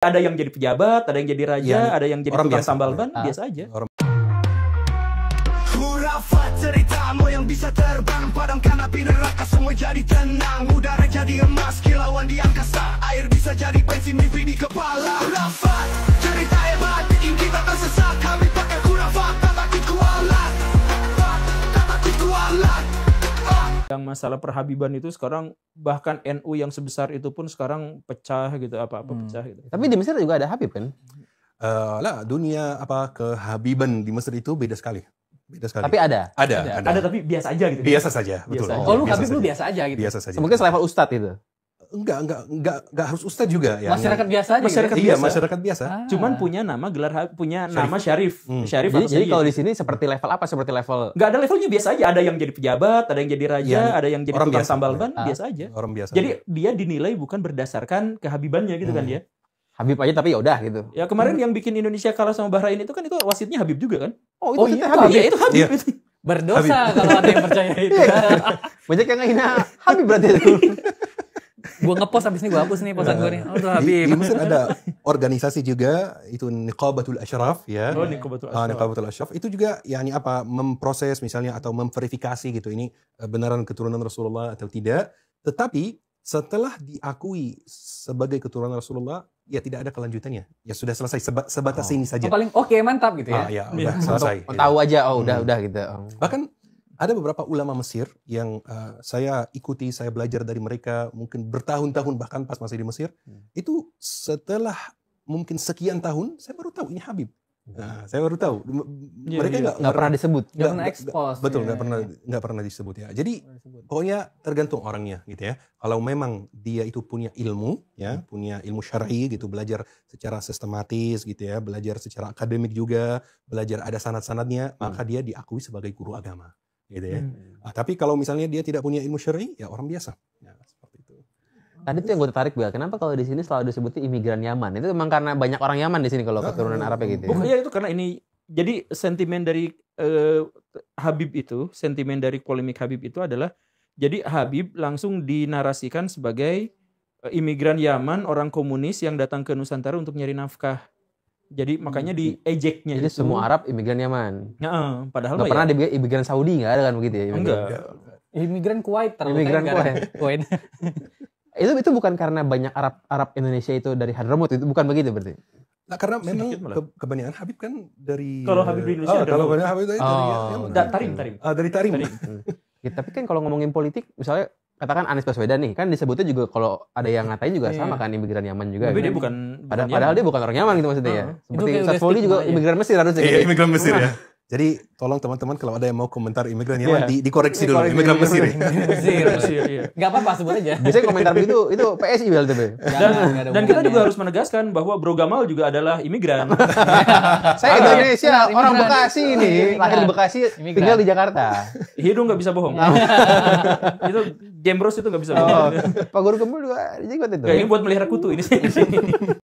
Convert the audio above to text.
Ada yang jadi pejabat, ada yang jadi raja, ya, ada yang jadi tukang sambal ban, biasa aja. Hurafat ceritamu yang bisa terbang, padamkan api neraka, semua jadi tenang. Udara jadi emas, kilauan di angkasa, air bisa jadi bensin mimpi di kepala. Hurafat cerita hebat, bikin kita tersesat. Kami pakai hurafat, tak takut kualat, tak takut kualat. Yang masalah perhabiban itu sekarang bahkan NU yang sebesar itu pun sekarang pecah gitu, apa-apa pecah gitu. Tapi di Mesir juga ada Habib kan? Lah, dunia kehabiban di Mesir itu beda sekali. Tapi ada. Ada tapi biasa aja gitu. Biasa saja, betul. Biasa aja. Oh, lu Habib lu biasa aja gitu. Biasa saja. Mungkin selevel ustadz itu. Enggak harus ustadz juga ya. Masyarakat biasa aja. Masyarakat gitu? biasa. Iya, masyarakat biasa. Cuman punya nama nama Syarif. Syarif Jadi, atau Sayyid. kalau di sini seperti level apa? Seperti level Nggak ada levelnya, biasa aja. Ada yang jadi pejabat, ada yang jadi raja, Ya, ada yang jadi orang tukang biasa. sambal ban, biasa aja. Orang biasa. Jadi dia dinilai bukan berdasarkan kehabibannya gitu kan dia. Habib aja tapi ya udah gitu. Ya kemarin yang bikin Indonesia kalah sama Bahrain itu kan itu wasitnya Habib juga kan? Oh, Oh, itu iya, Habib. Iya, itu Habib Iya. itu. Berdosa kalau ada yang percaya itu. Banyak yang ngehina Habib berarti itu. Gua ngepost abis ini gua hapus nih posan gua nih. Oh, tuh di Habib. Mesir ada organisasi juga, itu Niqabatul Ashraf ya. Oh, Niqabatul Ashraf. Niqabatul Ashraf itu juga yakni memproses misalnya atau memverifikasi gitu ini benaran keturunan Rasulullah atau tidak. Tetapi setelah diakui sebagai keturunan Rasulullah, ya tidak ada kelanjutannya. Ya sudah selesai sebatas ini saja. Oh, paling oke, mantap gitu ya. Ya udah selesai. Tahu aja udah gitu. Bahkan ada beberapa ulama Mesir yang saya ikuti, saya belajar dari mereka mungkin bertahun-tahun, bahkan pas masih di Mesir. Itu setelah mungkin sekian tahun, saya baru tahu ini Habib. Nah, saya baru tahu. Mereka Nggak pernah disebut. Nggak pernah expose. Betul, ya. nggak pernah disebut ya. Jadi pokoknya tergantung orangnya gitu ya. Kalau memang dia itu punya ilmu ya, punya ilmu syar'i gitu, belajar secara sistematis gitu ya, belajar secara akademik juga, belajar ada sanad-sanadnya, maka dia diakui sebagai guru agama gitu ya. Tapi kalau misalnya dia tidak punya ilmu syar'i, ya orang biasa. Ya, seperti itu. Tadi tuh yang gue tertarik juga. Kenapa kalau di sini selalu disebutnya imigran Yaman? Itu memang karena banyak orang Yaman di sini kalau keturunan Arabnya gitu. Bukan, ya itu karena ini. Jadi sentimen dari Habib itu, sentimen dari polemik Habib itu adalah, jadi Habib langsung dinarasikan sebagai imigran Yaman, orang komunis yang datang ke Nusantara untuk nyari nafkah. Jadi makanya diejeknya Jadi itu. semua Arab imigran Yaman. Nah, padahal Nggak mah pernah ya, ada imigran Saudi, nggak ada kan begitu ya? enggak. Imigran Kuwait Imigran Kuwait. Itu bukan karena banyak Arab Indonesia itu dari Hadramaut, itu bukan begitu berarti? Nah, karena memang Sedikit malah. kebanyakan Habib kan dari Kalau Habib di Indonesia ada kalau Habib. banyak Habib dari Yaman. Tarim. Dari Tarim. Ya, tapi kan kalau ngomongin politik, misalnya katakan Anies Baswedan nih, kan disebutnya juga kalau ada yang ngatain juga sama kan imigran Yaman juga. Tapi kan? dia bukan Padahal dia bukan orang Yaman gitu maksudnya ya. Itu Seperti kayak udah Saifullah juga stigma ya. imigran Mesir harusnya. Iya, gitu. imigran Mesir ya. Jadi tolong teman-teman kalau ada yang mau komentar imigran Yaman dikoreksi dulu, imigran Mesir. Mesir. Iya. Enggak apa-apa sebut aja. Biasanya komentar begitu itu PSI berarti. Dan kita juga harus menegaskan bahwa Bro Gamal juga adalah imigran. Saya Indonesia, Benar, orang imigran. Bekasi nih, lahir di Bekasi, Imigran. tinggal di Jakarta. Hidung nggak bisa bohong. Itu Jembros itu nggak bisa Oh, bohong. Pak Guru Gembul juga jenggot itu. Kayak ini buat melihara kutu ini sih.